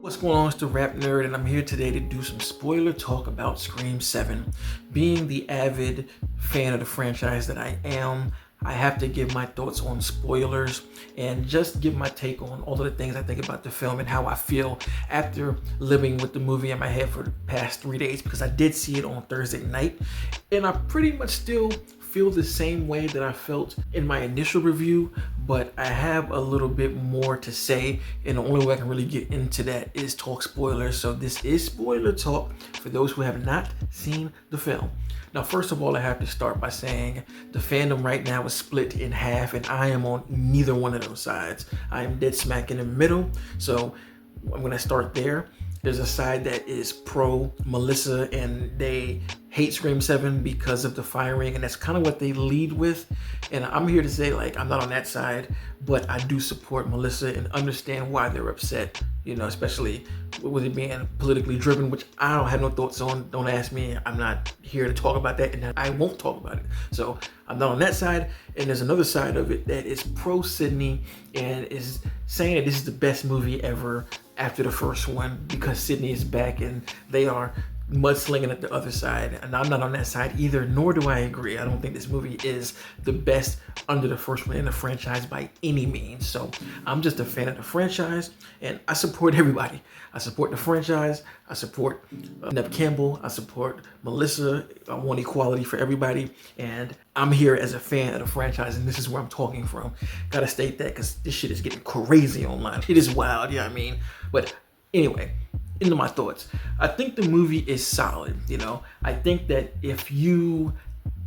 What's going on? It's the RapNerd, and I'm here today to do some spoiler talk about Scream 7. Being the avid fan of the franchise that I am, I have to give my thoughts on spoilers and just give my take on all of the things I think about the film and how I feel after living with the movie in my head for the past 3 days, because I did see it on Thursday night, and I pretty much still feel the same way that I felt in my initial review, but I have a little bit more to say, and the only way I can really get into that is talk spoilers. So this is spoiler talk for those who have not seen the film. Now, first of all, I have to start by saying the fandom right now is split in half, and I am on neither one of those sides. I am dead smack in the middle, so I'm gonna start there. There's a side that is pro Melissa and they hate Scream 7 because of the firing, and that's kind of what they lead with. And I'm here to say, like, I'm not on that side, but I do support Melissa and understand why they're upset, you know, especially with it being politically driven, which I don't have no thoughts on. Don't ask me. I'm not here to talk about that, and I won't talk about it. So I'm not on that side. And there's another side of it that is pro Sydney and is saying that this is the best movie ever after the first one because Sydney is back, and they are mudslinging at the other side. And I'm not on that side either, nor do I agree. I don't think this movie is the best under the first one in the franchise by any means. So I'm just a fan of the franchise, and I support everybody. I support the franchise. I support Neve Campbell. I support Melissa. I want equality for everybody, and I'm here as a fan of the franchise, and this is where I'm talking from. Gotta state that because this shit is getting crazy online. It is wild, yeah, I mean. But anyway, into my thoughts. I think the movie is solid, you know. I think that if you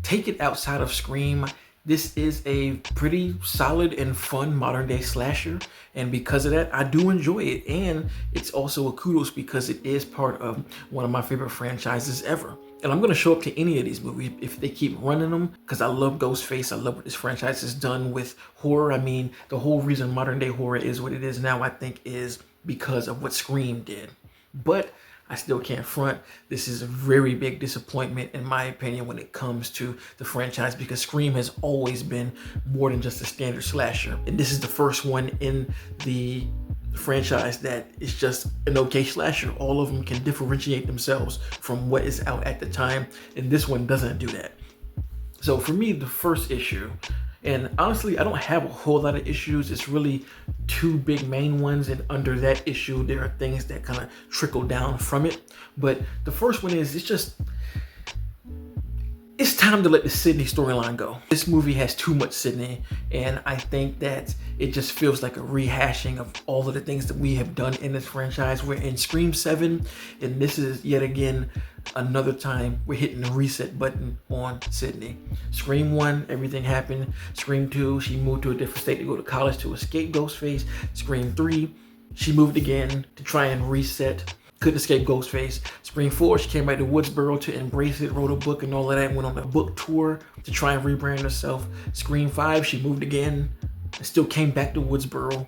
take it outside of Scream, this is a pretty solid and fun modern day slasher, and because of that, I do enjoy it. And it's also a kudos because it is part of one of my favorite franchises ever. And I'm gonna show up to any of these movies if they keep running them, because I love Ghostface. I love what this franchise has done with horror. I mean, the whole reason modern day horror is what it is now, I think, is because of what Scream did. But I still can't front. This is a very big disappointment, in my opinion, when it comes to the franchise, because Scream has always been more than just a standard slasher. And this is the first one in the franchise that is just an okay slasher. All of them can differentiate themselves from what is out at the time, and this one doesn't do that. So for me, the first issue, and honestly, I don't have a whole lot of issues. It's really two big main ones, and under that issue, there are things that kind of trickle down from it. But the first one is, it's time to let the Sydney storyline go. This movie has too much Sydney, and I think that it just feels like a rehashing of all of the things that we have done in this franchise. We're in Scream 7, and this is yet again another time we're hitting the reset button on Sydney. Scream 1, everything happened. Scream 2, she moved to a different state to go to college to escape Ghostface. Scream 3, she moved again to try and reset. Couldn't escape Ghostface. Scream 4, she came back to Woodsboro to embrace it, wrote a book and all of that, went on a book tour to try and rebrand herself. Scream 5, she moved again and still came back to Woodsboro.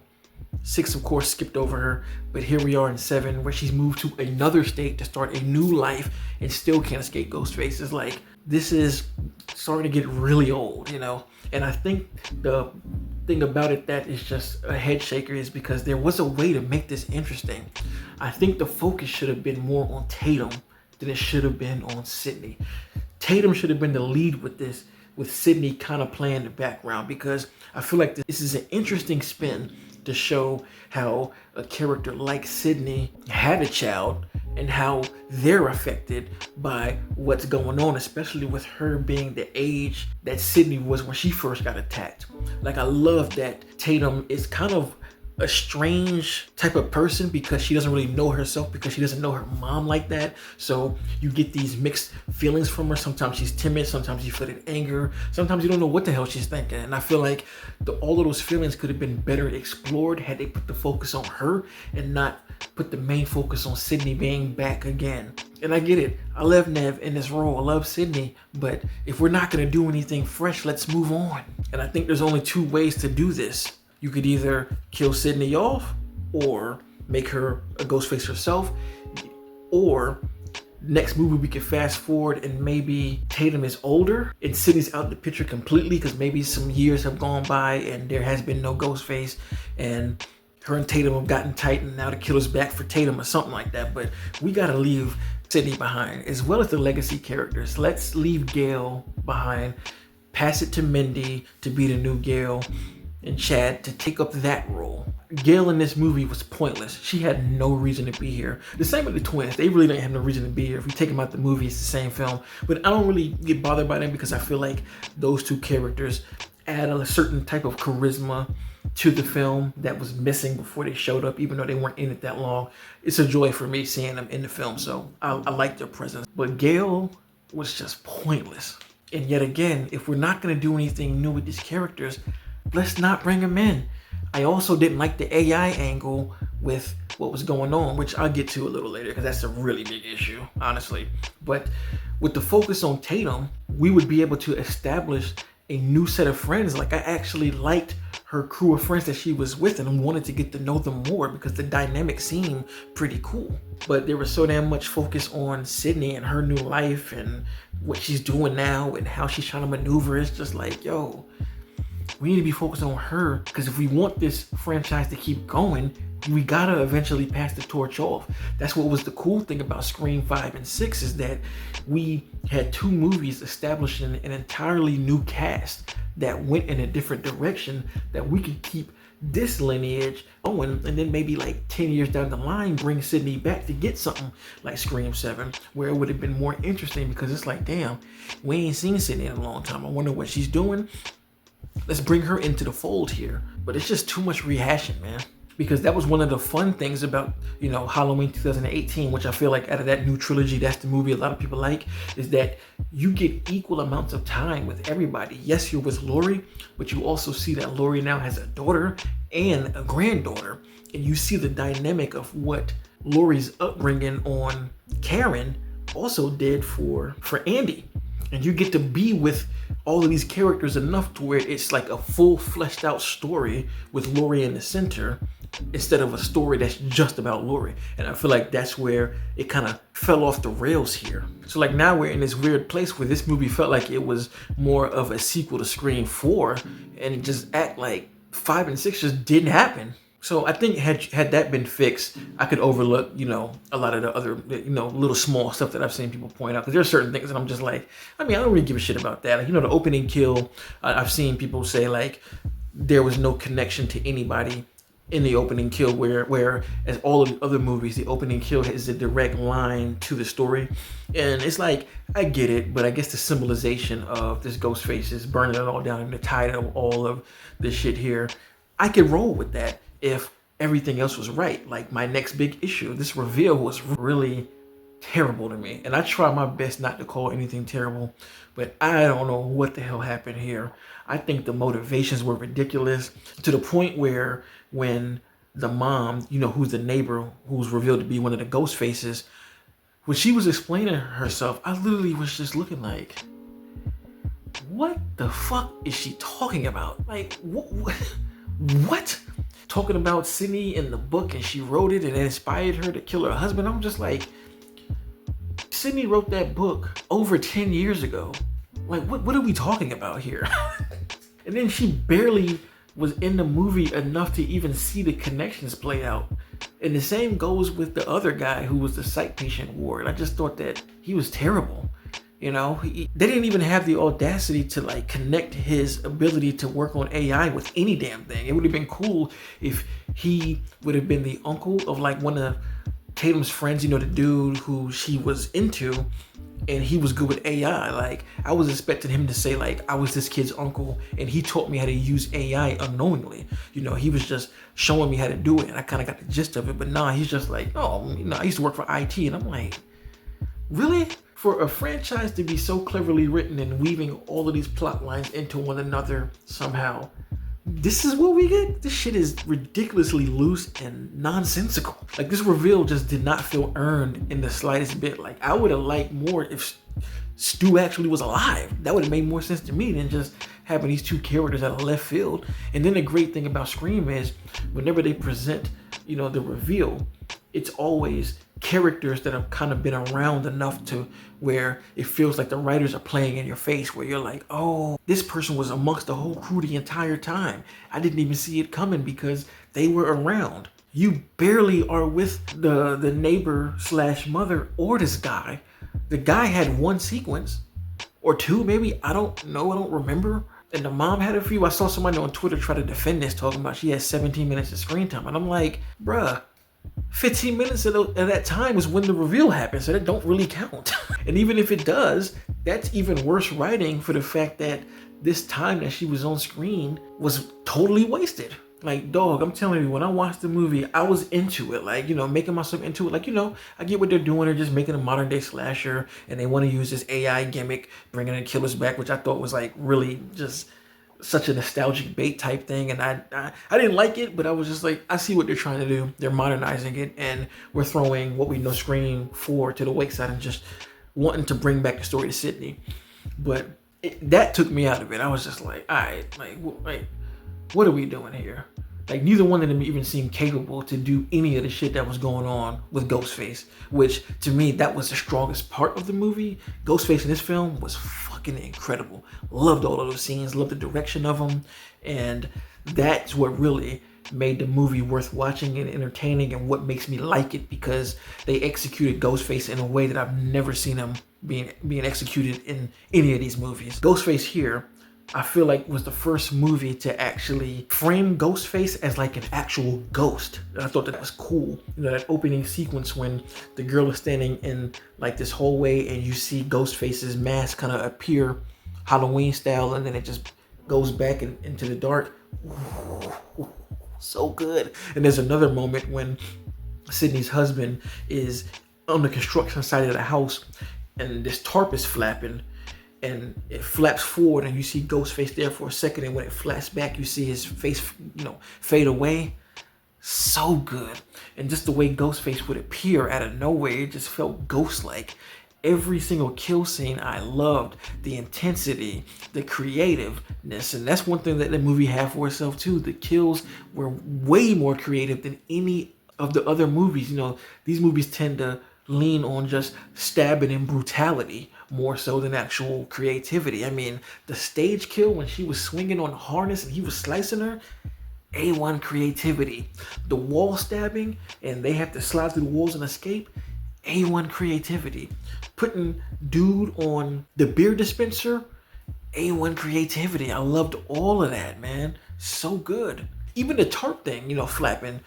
6, of course, skipped over her, but here we are in 7, where she's moved to another state to start a new life and still can't escape Ghostface. It's like, this is starting to get really old, you know? And I think the thing about it that is just a head shaker is because there was a way to make this interesting. I think the focus should have been more on Tatum than it should have been on Sydney. Tatum should have been the lead with this, with Sydney kind of playing the background, because I feel like this is an interesting spin to show how a character like Sydney had a child and how they're affected by what's going on, especially with her being the age that Sydney was when she first got attacked. Like, I love that Tatum is kind of a strange type of person because she doesn't really know herself, because she doesn't know her mom like that. So you get these mixed feelings from her. Sometimes she's timid, sometimes you feel that anger, sometimes you don't know what the hell she's thinking. And I feel like all of those feelings could have been better explored had they put the focus on her and not put the main focus on Sydney being back again. And I get it. I love Neve in this role. I love Sydney. But if we're not going to do anything fresh, let's move on. And I think there's only two ways to do this. You could either kill Sydney off or make her a Ghostface herself, or next movie we could fast forward and maybe Tatum is older and Sydney's out of the picture completely because maybe some years have gone by and there has been no Ghostface, and her and Tatum have gotten tight and now the killer's back for Tatum or something like that. But we gotta leave Sydney behind, as well as the legacy characters. Let's leave Gail behind, pass it to Mindy to be the new Gail, and Chad to take up that role. Gail in this movie was pointless. She had no reason to be here. The same with the twins. They really didn't have no reason to be here. If we take them out the movie, it's the same film. But I don't really get bothered by them because I feel like those two characters add a certain type of charisma to the film that was missing before they showed up, even though they weren't in it that long. It's a joy for me seeing them in the film, so I like their presence. But Gail was just pointless. And yet again, if we're not going to do anything new with these characters, let's not bring them in. I also didn't like the AI angle with what was going on, which I'll get to a little later because that's a really big issue, honestly. But with the focus on Tatum, we would be able to establish a new set of friends. Like, I actually liked her crew of friends that she was with and wanted to get to know them more because the dynamic seemed pretty cool. But there was so damn much focus on Sydney and her new life and what she's doing now and how she's trying to maneuver. It's just like, yo, we need to be focused on her, because if we want this franchise to keep going, we gotta eventually pass the torch off. That's what was the cool thing about Scream 5 and 6, is that we had two movies establishing an entirely new cast that went in a different direction, that we could keep this lineage going, and then maybe like 10 years down the line bring Sydney back to get something like Scream 7, where it would have been more interesting, because it's like, damn, we ain't seen Sydney in a long time. I wonder what she's doing. Let's bring her into the fold here. But it's just too much rehashing, man. Because that was one of the fun things about, Halloween 2018, which I feel like out of that new trilogy, that's the movie a lot of people like, is that you get equal amounts of time with everybody. Yes, you're with Laurie, but you also see that Laurie now has a daughter and a granddaughter. And you see the dynamic of what Laurie's upbringing on Karen also did for Andy. And you get to be with all of these characters enough to where it's like a full fleshed out story with Laurie in the center, instead of a story that's just about Laurie. And I feel like that's where it kind of fell off the rails here. So like now we're in this weird place where this movie felt like it was more of a sequel to Scream 4, and just act like 5 and 6 just didn't happen. So I think had that been fixed, I could overlook, a lot of the other, little small stuff that I've seen people point out. Because there are certain things that I'm just like, I don't really give a shit about that. Like, the opening kill, I've seen people say like there was no connection to anybody in the opening kill, where as all of the other movies, the opening kill is a direct line to the story. And it's like, I get it, but I guess the symbolization of this Ghostface is burning it all down and the tide of all of this shit here, I could roll with that if everything else was right. Like my next big issue, this reveal was really terrible to me. And I try my best not to call anything terrible, but I don't know what the hell happened here. I think the motivations were ridiculous, to the point where when the mom, who's the neighbor, who's revealed to be one of the ghost faces, when she was explaining herself, I literally was just looking like, what the fuck is she talking about? Like, what? Talking about Sydney in the book, and she wrote it and it inspired her to kill her husband. I'm just like, Sydney wrote that book over 10 years ago. Like, what are we talking about here? And then she barely was in the movie enough to even see the connections play out. And the same goes with the other guy who was the psych patient ward. I just thought that he was terrible. They didn't even have the audacity to like connect his ability to work on AI with any damn thing. It would have been cool if he would have been the uncle of like one of Tatum's friends, the dude who she was into, and he was good with AI. Like, I was expecting him to say like, I was this kid's uncle and he taught me how to use AI unknowingly. He was just showing me how to do it, and I kind of got the gist of it. But nah, he's just like, oh, I used to work for IT. And I'm like, really? For a franchise to be so cleverly written and weaving all of these plot lines into one another somehow, this is what we get? This shit is ridiculously loose and nonsensical. Like, this reveal just did not feel earned in the slightest bit. Like, I would have liked more if Stu actually was alive. That would have made more sense to me than just having these two characters out of left field. And then the great thing about Scream is whenever they present, the reveal, it's always characters that have kind of been around enough to where it feels like the writers are playing in your face, where you're like, oh, this person was amongst the whole crew the entire time. I didn't even see it coming because they were around. You barely are with the neighbor slash mother or this guy. The guy had one sequence or two, maybe. I don't know. I don't remember. And the mom had a few. I saw somebody on Twitter try to defend this, talking about she has 17 minutes of screen time. And I'm like, bruh, 15 minutes of that time is when the reveal happens, so that don't really count. And even if it does, that's even worse writing for the fact that this time that she was on screen was totally wasted. Like, dog, I'm telling you, when I watched the movie, I was into it. Like, making myself into it. Like, I get what they're doing. They're just making a modern day slasher, and they want to use this AI gimmick, bringing the killers back, which I thought was like really just such a nostalgic bait type thing. And I didn't like it, but I was just like, I see what they're trying to do. They're modernizing it, and we're throwing what we know Scream 4 to the wayside and just wanting to bring back the story to Sydney. But that took me out of it. I was just like, all right, like, what are we doing here? Like, neither one of them even seemed capable to do any of the shit that was going on with Ghostface, which to me, that was the strongest part of the movie. Ghostface in this film was fucking incredible. Loved all of those scenes, loved the direction of them. And that's what really made the movie worth watching and entertaining, and what makes me like it, because they executed Ghostface in a way that I've never seen him being executed in any of these movies. Ghostface here, I feel like, was the first movie to actually frame Ghostface as like an actual ghost. And I thought that was cool. That opening sequence when the girl is standing in like this hallway and you see Ghostface's mask kind of appear Halloween style, and then it just goes back into the dark. Ooh, so good. And there's another moment when Sydney's husband is on the construction site of the house, and this tarp is flapping, and it flaps forward, and you see Ghostface there for a second, and when it flaps back, you see his face, fade away. So good. And just the way Ghostface would appear out of nowhere, it just felt ghost-like. Every single kill scene I loved. The intensity, the creativeness, and that's one thing that the movie had for itself too. The kills were way more creative than any of the other movies. These movies tend to lean on just stabbing and brutality more so than actual creativity. I mean, the stage kill when she was swinging on the harness and he was slicing her, A1 creativity. The wall stabbing and they have to slide through the walls and escape, A1 creativity. Putting dude on the beer dispenser, A1 creativity. I loved all of that, man. So good. Even the tarp thing, flapping.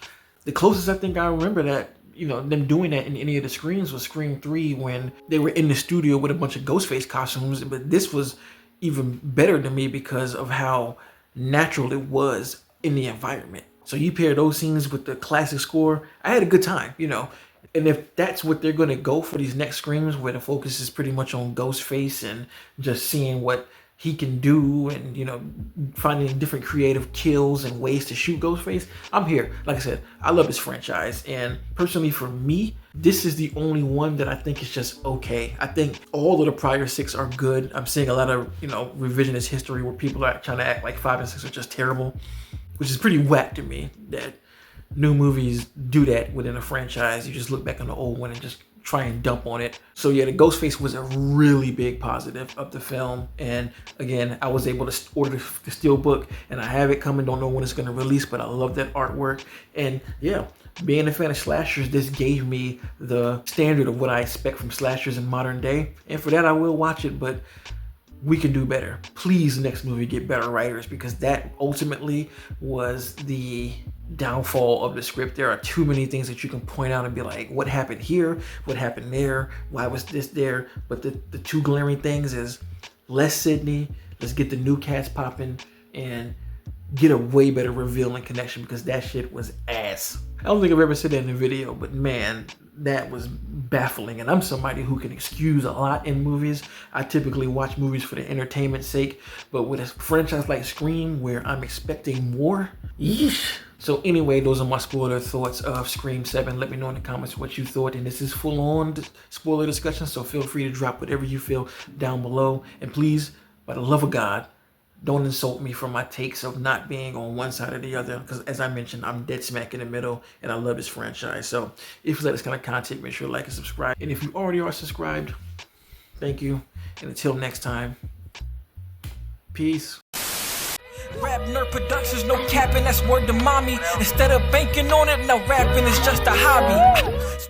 The closest I think I remember that, them doing that in any of the Screams was Scream 3, when they were in the studio with a bunch of Ghostface costumes. But this was even better to me because of how natural it was in the environment. So you pair those scenes with the classic score, I had a good time, And if that's what they're going to go for these next Screams, where the focus is pretty much on Ghostface and just seeing what he can do and, finding different creative kills and ways to shoot Ghostface, I'm here. Like I said, I love this franchise. And personally for me, this is the only one that I think is just okay. I think all of the prior 6 are good. I'm seeing a lot of, revisionist history where people are trying to act like 5 and 6 are just terrible, which is pretty whack to me that new movies do that within a franchise. You just look back on the old one and just try and dump on it. So yeah, the Ghostface was a really big positive of the film. And again, I was able to order the Steelbook, and I have it coming. Don't know when it's going to release, but I love that artwork. And yeah, being a fan of slashers, this gave me the standard of what I expect from slashers in modern day. And for that, I will watch it, but we can do better. Please, next movie, get better writers, because that ultimately was the downfall of the script. There are too many things that you can point out and be like, what happened here? What happened there? Why was this there? But the two glaring things is less Sydney. Let's get the new cats popping and get a way better reveal and connection, because that shit was ass. I don't think I've ever said that in a video, but man, that was baffling. And I'm somebody who can excuse a lot in movies. I typically watch movies for the entertainment's sake, but with a franchise like Scream, where I'm expecting more, yeesh. So anyway, those are my spoiler thoughts of Scream 7. Let me know in the comments what you thought. And this is full-on spoiler discussion, so feel free to drop whatever you feel down below. And please, by the love of God, don't insult me for my takes of not being on one side or the other, because as I mentioned, I'm dead smack in the middle, and I love this franchise. So if you like this kind of content, make sure to like and subscribe. And if you already are subscribed, thank you. And until next time, peace. RapNerd Productions, no capping, that's word to mommy. Instead of banking on it, now rapping is just a hobby.